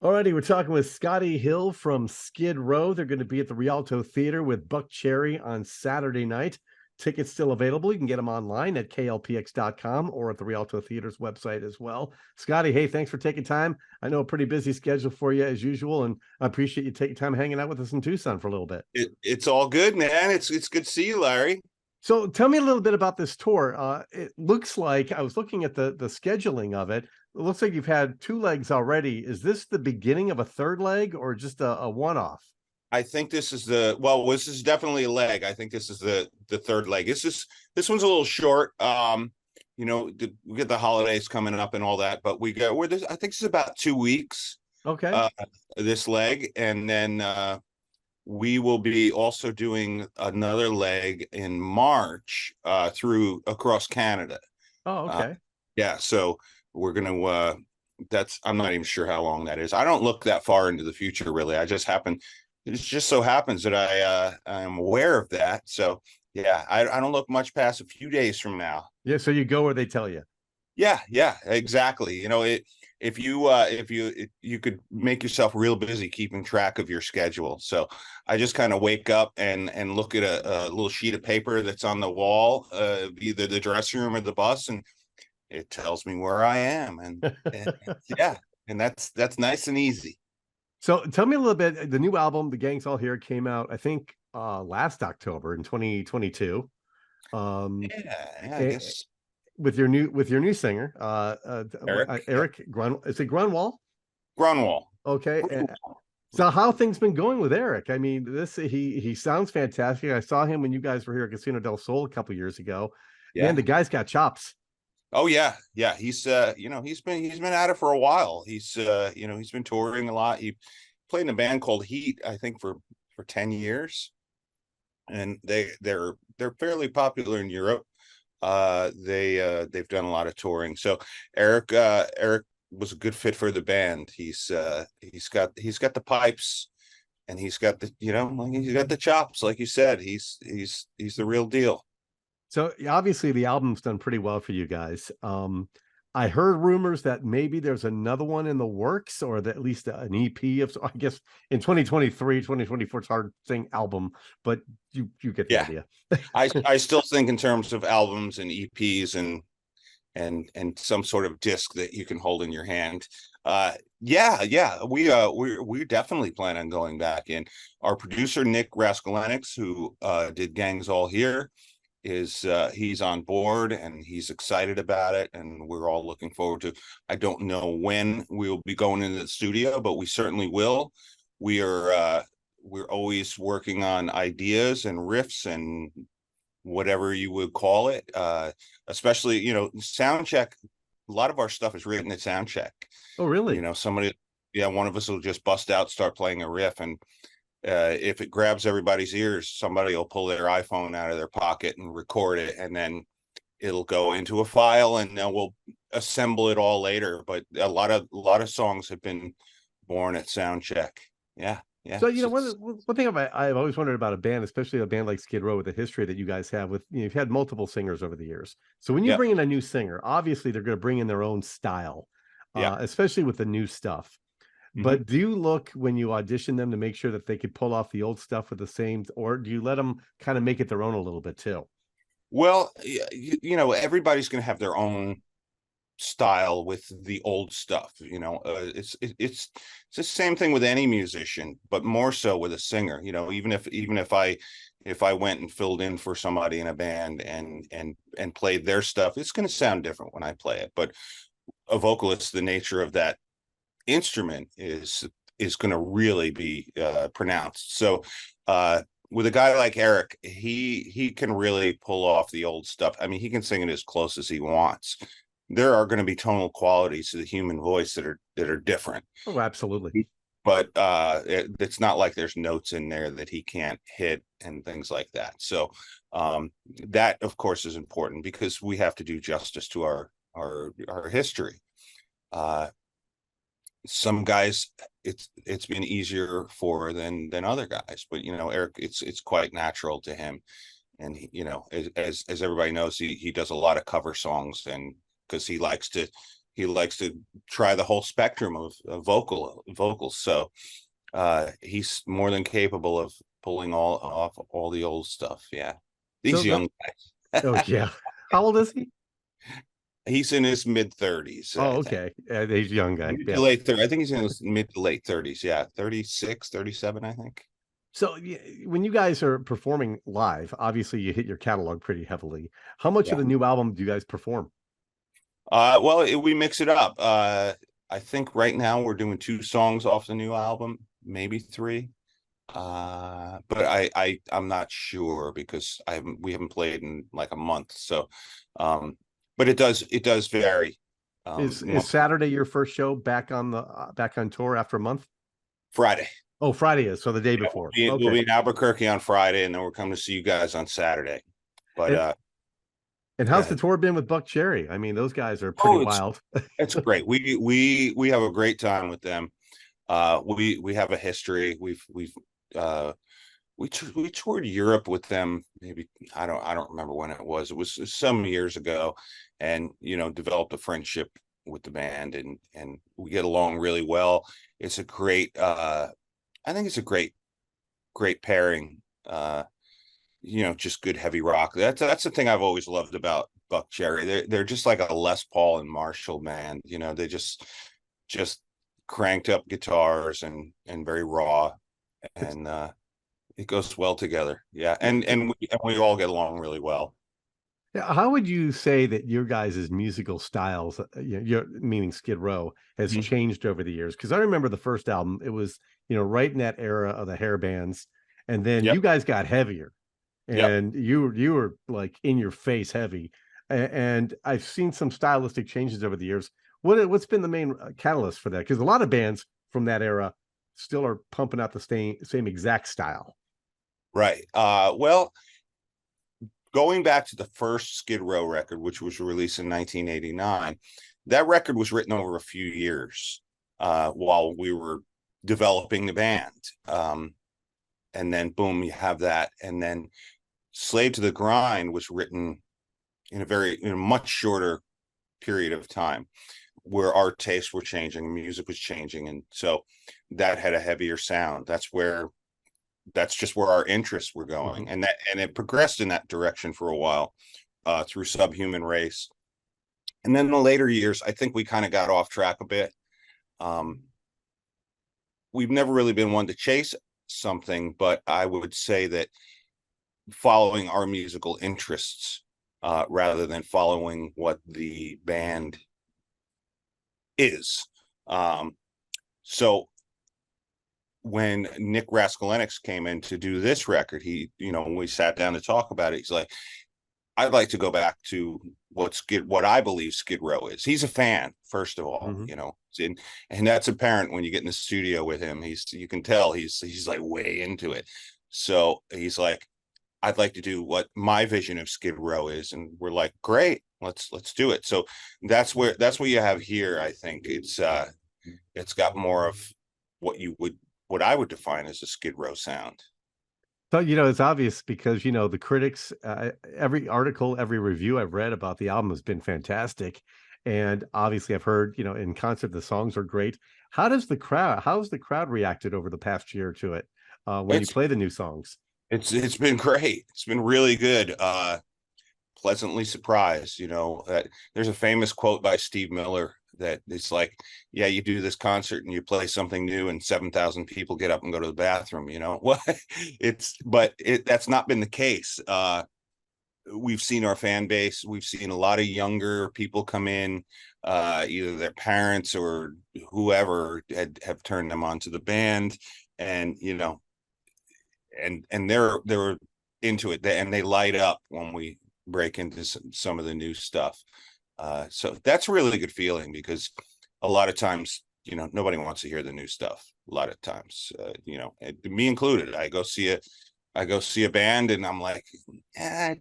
Alrighty, we're talking with Scotty Hill from Skid Row. They're going to be at the Rialto Theater with Buck Cherry on Saturday night. Tickets still available. You can get them online at klpx.com or at the Rialto Theater's website as well. Scotty, hey, thanks for taking time. I know a pretty busy schedule for you as usual, and I appreciate you taking time hanging out with us in Tucson for a little bit. It's all good, man. It's good to see you, Larry. So tell me a little bit about this tour. It looks like I was looking at the scheduling of it. It looks like you've had two legs already. Is this the beginning of a third leg or just a one-off? I think this is this is definitely a leg. I think this is the third leg. This one's a little short. We get the holidays coming up and all that, but we're this. I think this is about 2 weeks. Okay. This leg, and then we will be also doing another leg in March through across Canada. Oh, okay. Yeah, so we're gonna I'm not even sure how long that is. I don't look that far into the future, really. It just so happens that I am aware of that. So yeah, I don't look much past a few days from now. Yeah, so you go where they tell you. Yeah, exactly. You could make yourself real busy keeping track of your schedule. So I just kind of wake up and look at a little sheet of paper that's on the wall, either the dressing room or the bus, and it tells me where I am. And yeah, and that's nice and easy. So tell me a little bit. The new album, The Gang's All Here, came out, I think, last October in 2022. Yeah, I eh, guess with your new singer, Eric Grun. Is it Grunwald? Grunwald. Okay. So how things been going with Eric? I mean, this he sounds fantastic. I saw him when you guys were here at Casino del Sol a couple years ago. Man, Yeah. the guy's got chops. Oh yeah. He's been at it for a while. He's been touring a lot. He played in a band called Heat, I think for 10 years. And they're fairly popular in Europe. They've done a lot of touring. So Eric was a good fit for the band. He's got the pipes, and he's got he's got the chops, like you said. He's the real deal. So obviously the album's done pretty well for you guys. I heard rumors that maybe there's another one in the works, or at least an EP of, I guess in 2023, 2024, it's hard saying album, but you get the Yeah. idea. I still think in terms of albums and EPs and some sort of disc that you can hold in your hand. Yeah, we definitely plan on going back in. Our producer Nick Raskulenix, who did Gangs All Here, he's on board and he's excited about it, and we're all looking forward to. I don't know when we'll be going into the studio, but we certainly will. We're always working on ideas and riffs and whatever you would call it. Especially, sound check. A lot of our stuff is written at sound check. Oh, really? One of us will just bust out, start playing a riff, and if it grabs everybody's ears, somebody will pull their iPhone out of their pocket and record it, and then it'll go into a file, and then we'll assemble it all later. But a lot of songs have been born at sound check. Yeah. So one thing I've always wondered about a band, especially a band like Skid Row, with the history that you guys have with, you've had multiple singers over the years. So when you bring in a new singer, obviously they're going to bring in their own style, especially with the new stuff. But do you look when you audition them to make sure that they could pull off the old stuff with the same, or do you let them kind of make it their own a little bit too? Well, everybody's going to have their own style with the old stuff. It's the same thing with any musician, but more so with a singer. Even if I went and filled in for somebody in a band and played their stuff, it's going to sound different when I play it. But a vocalist, the nature of that instrument is going to really be pronounced. So with a guy like Eric, he can really pull off the old stuff. I mean, he can sing it as close as he wants. There are going to be tonal qualities to the human voice that are different. Oh, absolutely. But it's not like there's notes in there that he can't hit and things like that. So that, of course, is important because we have to do justice to our history. Some guys it's been easier for than other guys, but Eric, it's quite natural to him. And as everybody knows, he does a lot of cover songs, and because he likes to he likes to try the whole spectrum of vocals. So he's more than capable of pulling off all the old stuff. Yeah, So these young guys. oh yeah. How old is he? He's in his mid-30s, Oh, I think. okay. He's a young guy. Mid to Yeah. late 30s. I think he's in his mid to late 30s. Yeah, 36, 37, I think. So when you guys are performing live, obviously you hit your catalog pretty heavily. How much of Yeah. the new album do you guys perform? Well, we mix it up. I think right now we're doing 2 songs off the new album, maybe 3. But I'm not sure because we haven't played in like a month. So, but it does vary. Is Saturday your first show back on the back on tour after a month? Friday. Oh, Friday is so the day Yeah, before. we'll Okay. be in Albuquerque on Friday, and then we're coming to see you guys on Saturday. But And, and go how's the ahead. tour been with Buck Cherry? I mean, those guys are pretty Oh, wild. it's great. We have a great time with them. We have a history. Uh we toured Europe with them. Maybe I don't remember when it was. It was some years ago, and developed a friendship with the band, and we get along really well. It's a great. I think it's a great pairing. Just good heavy rock. That's the thing I've always loved about Buck Cherry. They're just like a Les Paul and Marshall band. They just cranked up guitars and very raw, and it goes well together. Yeah, and we all get along really well. Yeah, how would you say that your guys' musical styles, your meaning Skid Row, has Mhm. changed over the years? Because I remember the first album, it was, right in that era of the hair bands, and then Yep. you guys got heavier, Yep. and you were like in your face heavy. And I've seen some stylistic changes over the years. What's been the main catalyst for that? Because a lot of bands from that era still are pumping out the same exact style. Right. Well, going back to the first Skid Row record, which was released in 1989, that record was written over a few years while we were developing the band. And then boom, you have that. And then Slave to the Grind was written in a much shorter period of time, where our tastes were changing, music was changing, and so that had a heavier sound. That's just where our interests were going, Mhm. and it progressed in that direction for a while through Subhuman Race, and then in the later years, I think we kind of got off track a bit. Um, we've never really been one to chase something, but I would say that following our musical interests rather than following what the band is. So when Nick Raskulinecz came in to do this record, when we sat down to talk about it, he's like, I'd like to go back to what I believe Skid Row is. He's a fan, first of all, Mhm. and that's apparent when you get in the studio with him. You can tell he's like way into it. So he's like, I'd like to do what my vision of Skid Row is, and we're like, great, let's do it. So that's what you have here. I think it's got more of what I would define as a Skid Row sound. So, it's obvious because, the critics, every article, every review I've read about the album has been fantastic. And obviously I've heard, in concert, the songs are great. How's the crowd reacted over the past year to it when you It's play the new songs? it's been great. It's been really good. Pleasantly surprised. There's a famous quote by Steve Miller that it's like, yeah, you do this concert and you play something new and 7,000 people get up and go to the bathroom. What that's not been the case. We've seen our fan base. We've seen a lot of younger people come in, either their parents or whoever have turned them on to the band, and they're into it, and they light up when we break into some of the new stuff. So that's a really good feeling, because a lot of times, nobody wants to hear the new stuff. A lot of times, me included, I go see a band and I'm like,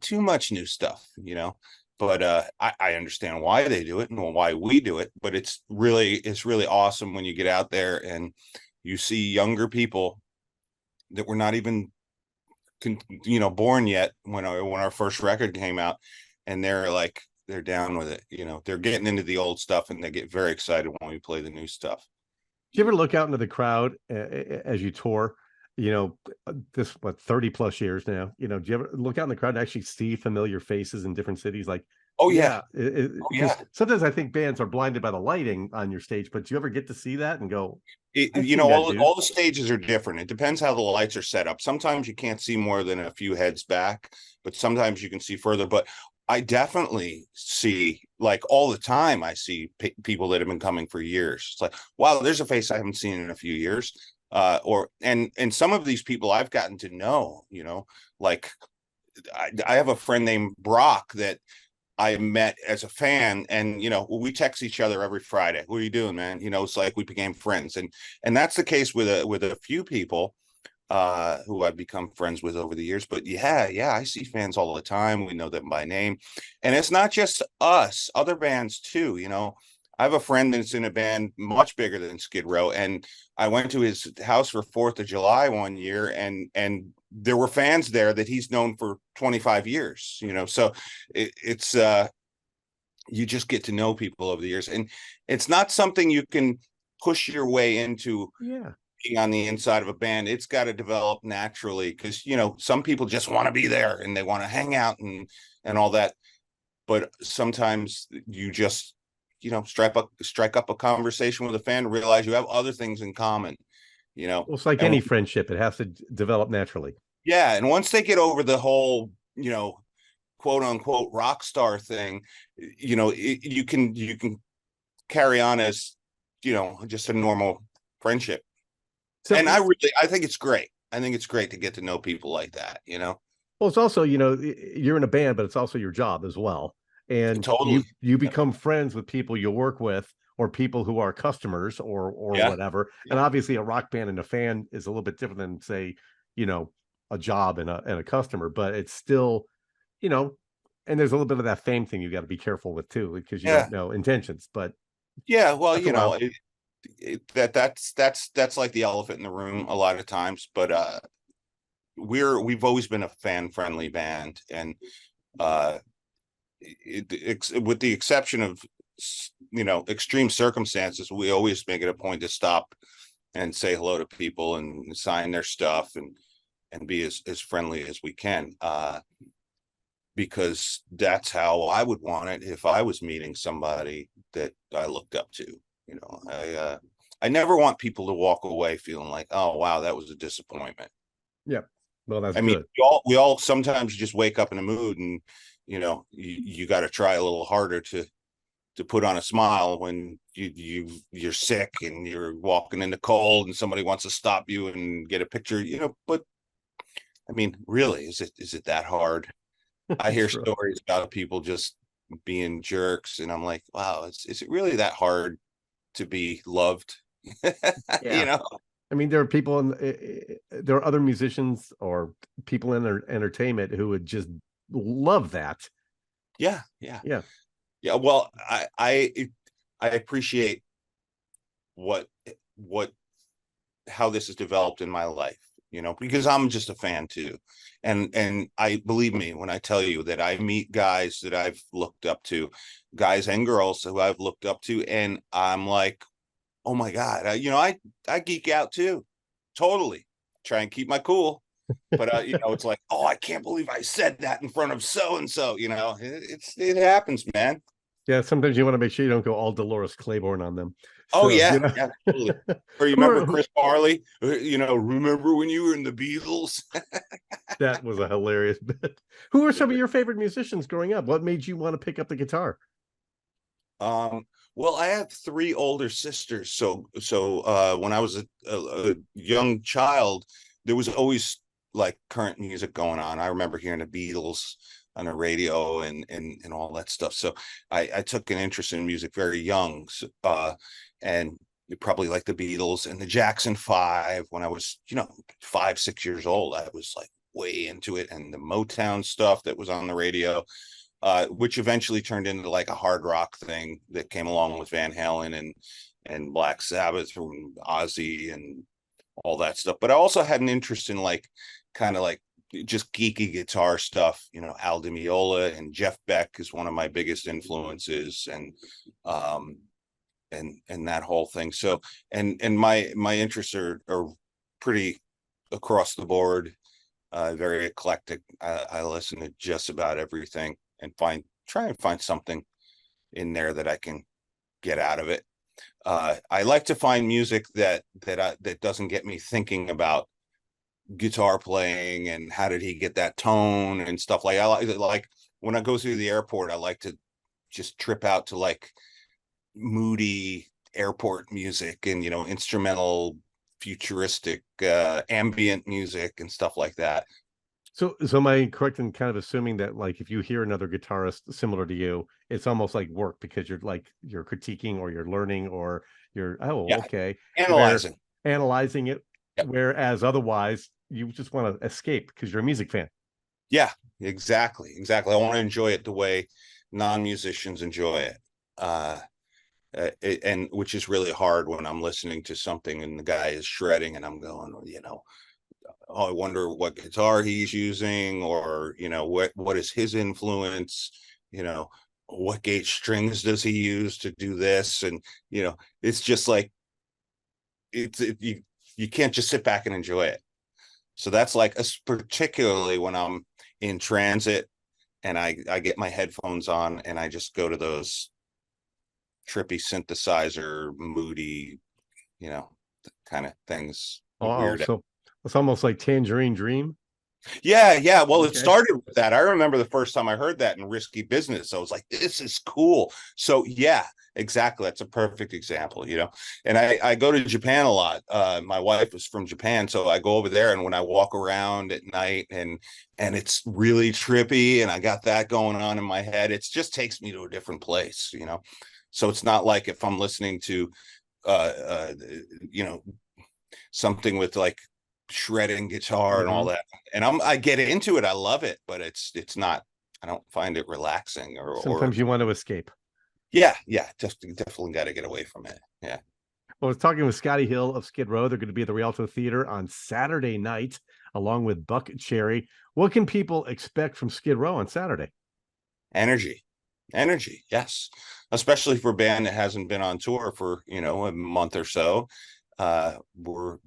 too much new stuff, But I understand why they do it and why we do it. But it's really awesome when you get out there and you see younger people that were not even born yet when our first record came out, and they're like they're down with it. You know, they're getting into the old stuff and they get very excited when we play the new stuff. Do you ever look out into the crowd as you tour? You know, this what 30 plus years now. You know, do you ever look out in the crowd and actually see familiar faces in different cities? Like, Oh yeah. yeah, Oh because yeah. sometimes I think bands are blinded by the lighting on your stage, but do you ever get to see that and go, I've You seen know, that dude? all the stages are different. It depends how the lights are set up. Sometimes you can't see more than a few heads back, but sometimes you can see further. But I definitely see, like all the time, I see people that have been coming for years. It's like, wow, there's a face I haven't seen in a few years. And some of these people I've gotten to know, you know, like I have a friend named Brock that I met as a fan, and you know, we text each other every Friday. What are you doing, man? You know, it's like we became friends, and that's the case with a few people who I've become friends with over the years. But yeah, I see fans all the time. We know them by name, and it's not just us; other bands too. You know, I have a friend that's in a band much bigger than Skid Row, and I went to his house for 4th of July one year, and there were fans there that he's known for 25 years. You know, so it's you just get to know people over the years, and it's not something you can push your way into. Yeah. Being on the inside of a band, it's got to develop naturally, because you know some people just want to be there and they want to hang out and all that, but sometimes you just, you know, strike up a conversation with a fan, realize you have other things in common, you know. Well, it's like And any friendship; it has to develop naturally. yeah, and once they get over the whole, you know, quote unquote rock star thing, you know, you can carry on as, you know, just a normal friendship. So, And I think it's great. I think it's great to get to know people like that, you know. well, it's also, you know, you're in a band, but it's also your job as well. And Totally. you Yeah. become friends with people you work with or people who are customers or Yeah. whatever. And Yeah. obviously a rock band and a fan is a little bit different than say, you know, a job and a customer, but it's still, you know, and there's a little bit of that fame thing you got to be careful with too, because you Yeah. don't know intentions, but Yeah. Well, after a you know, while, that's like the elephant in the room a lot of times, but we've always been a fan friendly band, and uh with the exception of, you know, extreme circumstances, we always make it a point to stop and say hello to people and sign their stuff and be as friendly as we can, because that's how I would want it if I was meeting somebody that I looked up to. You know, I never want people to walk away feeling like, oh wow, that was a disappointment. yeah. Well, that's I mean, good. we all sometimes just wake up in a mood, and you know, you got to try a little harder to put on a smile when you're sick and you're walking in the cold and somebody wants to stop you and get a picture, you know. But I mean, really, is it that hard? I hear True. stories about people just being jerks, and I'm like, wow, is it really that hard to be loved? You Yeah. know? I mean, there are people there are other musicians or people in their entertainment who would just love that. Yeah, yeah, Yeah. yeah. Well, I appreciate what what how this has developed in my life, you know, because I'm just a fan too. And I believe me when I tell you that I meet guys that I've looked up to, guys and girls who I've looked up to, and I'm like, oh my God, you know, I geek out too. Totally. Try and keep my cool. But you know, it's like, oh, I can't believe I said that in front of so and so, you know. It happens, man. Yeah. Sometimes you want to make sure you don't go all Dolores Claiborne on them. Oh So, you yeah, know, yeah, totally. Or you who remember are Chris Farley? You know, remember when you were in the Beatles? that was a hilarious bit. Who are some of your favorite musicians growing up? What made you want to pick up the guitar? Um, well, I have three older sisters, so when I was a young child, there was always like current music going on. I remember hearing the Beatles on the radio and all that stuff. So I took an interest in music very young, and probably like the Beatles and the Jackson Five. When I was, you know, 5, 6 years old, I was like way into it, and the Motown stuff that was on the radio, which eventually turned into like a hard rock thing that came along with Van Halen and Black Sabbath from Ozzy and all that stuff. But I also had an interest in like kind of like just geeky guitar stuff, Al Di Meola and Jeff Beck is one of my biggest influences, and that whole thing. So, and my interests are pretty across the board, very eclectic. I listen to just about everything and try and find something in there that I can get out of it. I like to find music that doesn't get me thinking about guitar playing and how did he get that tone and stuff. I like when I go through the airport, I like to just trip out to like moody airport music and instrumental, futuristic, ambient music and stuff like that. So am I correct in kind of assuming that, like, if you hear another guitarist similar to you, it's almost like work because you're critiquing or you're learning or you're okay, analyzing it, Yep. Whereas otherwise you just want to escape because you're a music fan. Yeah, exactly. I want to enjoy it the way non-musicians enjoy it. And which is really hard when I'm listening to something and the guy is shredding and I'm going, I wonder what guitar he's using, or what is his influence, what gauge strings does he use to do this, and it's just like you can't just sit back and enjoy it. So that's like particularly when I'm in transit and I get my headphones on and I just go to those trippy synthesizer, moody, kind of things. Weird. So it's almost like Tangerine Dream. Yeah. Well, okay. It started with that. I remember the first time I heard that in Risky Business. I was like, this is cool. So yeah, exactly. That's a perfect example, and I go to Japan a lot. My wife is from Japan, so I go over there, and when I walk around at night and it's really trippy and I got that going on in my head, it just takes me to a different place, So it's not like if I'm listening to, something with like shredding guitar and all that, and I get into it. I love it, but it's not. I don't find it relaxing. Or sometimes you want to escape. Yeah, just definitely got to get away from it. Yeah. Well, I was talking with Scotti Hill of Skid Row. They're going to be at the Rialto Theater on Saturday night, along with Buck Cherry. What can people expect from Skid Row on Saturday? Energy, yes, especially for a band that hasn't been on tour for a month or so. We're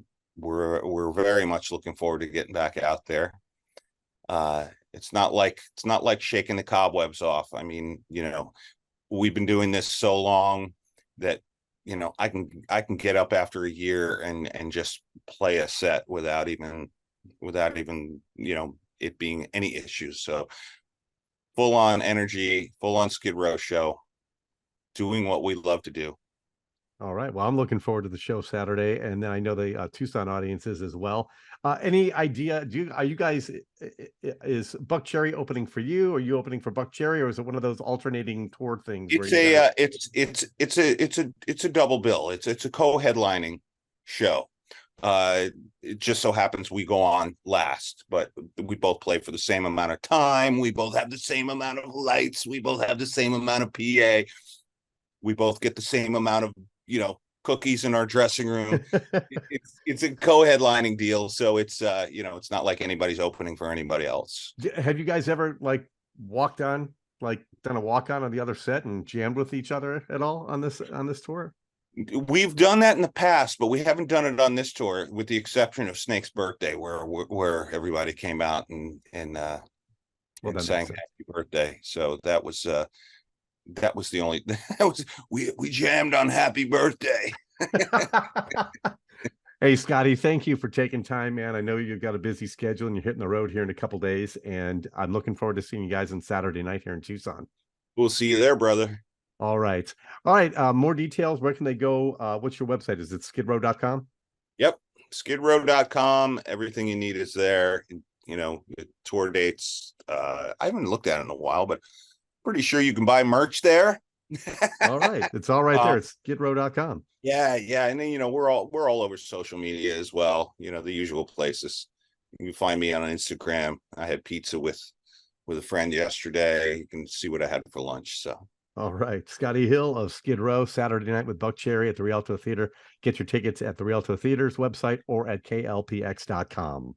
very much looking forward to getting back out there. It's not like shaking the cobwebs off. I mean, we've been doing this so long that I can get up after a year and just play a set without even it being any issues. So full on energy, full on Skid Row show, doing what we love to do. All right. Well, I'm looking forward to the show Saturday, and then I know the Tucson audiences as well. Any idea? Are you guys? Is Buck Cherry opening for you? Are you opening for Buck Cherry, or is it one of those alternating tour things? It's a double bill. It's a co-headlining show. It just so happens we go on last, but we both play for the same amount of time. We both have the same amount of lights. We both have the same amount of PA. We both get the same amount of cookies in our dressing room. It's a co-headlining deal, so it's it's not like anybody's opening for anybody else. Have you guys ever done a walk on the other set and jammed with each other at all on this tour? We've done that in the past, but we haven't done it on this tour, with the exception of Snake's birthday, where everybody came out and sang happy birthday. So that was the only we jammed on happy birthday. Hey, Scotti, thank you for taking time, man. I know you've got a busy schedule and you're hitting the road here in a couple of days, and I'm looking forward to seeing you guys on Saturday night here in Tucson. We'll see you there, brother. All right. More details. Where can they go? What's your website? Is it skidrow.com? Yep. skidrow.com. Everything you need is there. Tour dates. I haven't looked at it in a while, but pretty sure you can buy merch there. All right. It's all right there. It's skidrow.com. Yeah. And then, we're all over social media as well. The usual places. You can find me on Instagram. I had pizza with a friend yesterday. You can see what I had for lunch. So. All right. Scotti Hill of Skid Row, Saturday night with Buck Cherry at the Rialto Theater. Get your tickets at the Rialto Theater's website or at klpx.com.